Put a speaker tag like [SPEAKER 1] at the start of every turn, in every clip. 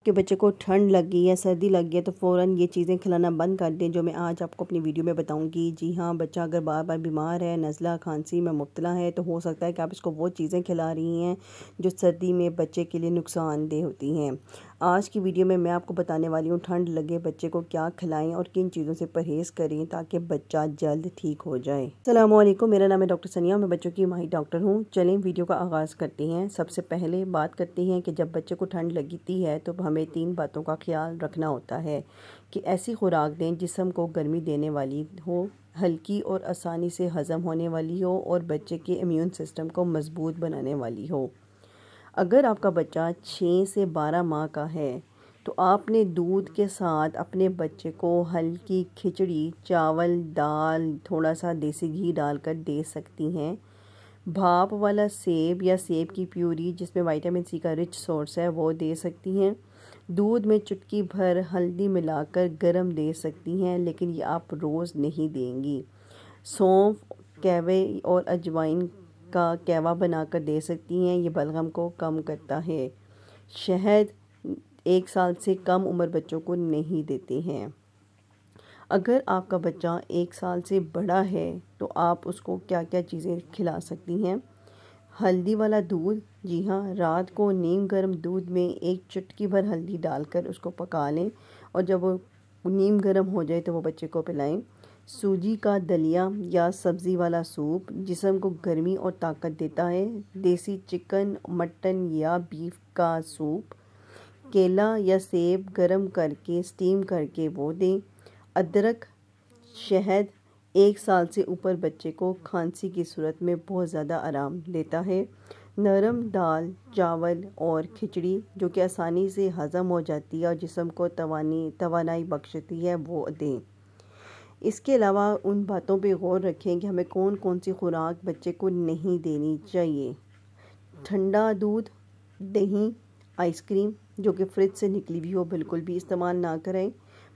[SPEAKER 1] कि बच्चे को ठंड लग गई या सर्दी लग गई है तो फ़ौरन ये चीज़ें खिलाना बंद कर दें, जो मैं आज आपको अपनी वीडियो में बताऊंगी। जी हाँ, बच्चा अगर बार बार बीमार है, नज़ला खांसी में मुब्तला है, तो हो सकता है कि आप इसको वो चीज़ें खिला रही हैं जो सर्दी में बच्चे के लिए नुकसानदेह होती हैं। आज की वीडियो में मैं आपको बताने वाली हूँ ठंड लगे बच्चे को क्या खिलाएं और किन चीज़ों से परहेज़ करें ताकि बच्चा जल्द ठीक हो जाए। अस्सलामु अलैकुम, मेरा नाम है डॉक्टर सनिया, मैं बच्चों की माहिर डॉक्टर हूँ। चलें वीडियो का आगाज़ करते हैं। सबसे पहले बात करते हैं कि जब बच्चे को ठंड लगती है तो हमें 3 बातों का ख्याल रखना होता है कि ऐसी खुराक दें जिस्म को गर्मी देने वाली हो, हल्की और आसानी से हज़म होने वाली हो और बच्चे के इम्यून सिस्टम को मज़बूत बनाने वाली हो। अगर आपका बच्चा 6 से 12 माह का है तो आपने दूध के साथ अपने बच्चे को हल्की खिचड़ी, चावल, दाल, थोड़ा सा देसी घी डालकर दे सकती हैं। भाप वाला सेब या सेब की प्यूरी जिसमें विटामिन सी का रिच सोर्स है वो दे सकती हैं। दूध में चुटकी भर हल्दी मिलाकर गरम दे सकती हैं, लेकिन ये आप रोज़ नहीं देंगी। सौंफ, कहवे और अजवाइन का कहवा बनाकर दे सकती हैं, ये बलगम को कम करता है। शहद 1 साल से कम उम्र बच्चों को नहीं देते हैं। अगर आपका बच्चा 1 साल से बड़ा है तो आप उसको क्या क्या चीज़ें खिला सकती हैं। हल्दी वाला दूध, जी हाँ, रात को नीम गर्म दूध में 1 चुटकी भर हल्दी डालकर उसको पका लें और जब वो नीम गर्म हो जाए तो वो बच्चे को पिलाएं। सूजी का दलिया या सब्ज़ी वाला सूप जिस्म को गर्मी और ताकत देता है। देसी चिकन, मटन या बीफ का सूप। केला या सेब गर्म करके स्टीम करके वो दें। अदरक, शहद 1 साल से ऊपर बच्चे को खांसी की सूरत में बहुत ज़्यादा आराम देता है। नरम दाल, चावल और खिचड़ी जो कि आसानी से हज़म हो जाती है और जिस्म को तवानाई बख्शती है वो दें। इसके अलावा उन बातों पे गौर रखें कि हमें कौन कौन सी खुराक बच्चे को नहीं देनी चाहिए। ठंडा दूध, दही, आइसक्रीम जो कि फ्रिज से निकली हुई हो बिल्कुल भी इस्तेमाल ना करें।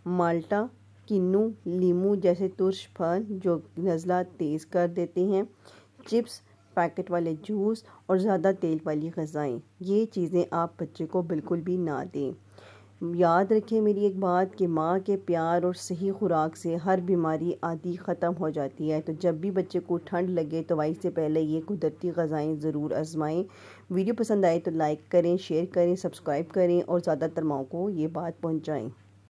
[SPEAKER 1] माल्टा, किन्नू, लीमू जैसे तुर्श फल जो नज़ला तेज़ कर देते हैं। चिप्स, पैकेट वाले जूस और ज़्यादा तेल वाली ग़िज़ाएँ, ये चीज़ें आप बच्चे को बिल्कुल भी ना दें। याद रखें मेरी एक बात कि माँ के प्यार और सही खुराक से हर बीमारी आदि ख़त्म हो जाती है। तो जब भी बच्चे को ठंड लगे तो दवाई से पहले ये कुदरती ग़िज़ाएँ ज़रूर आजमाएं। वीडियो पसंद आए तो लाइक करें, शेयर करें, सब्सक्राइब करें और ज़्यादातर माँ को ये बात पहुँचाएँ।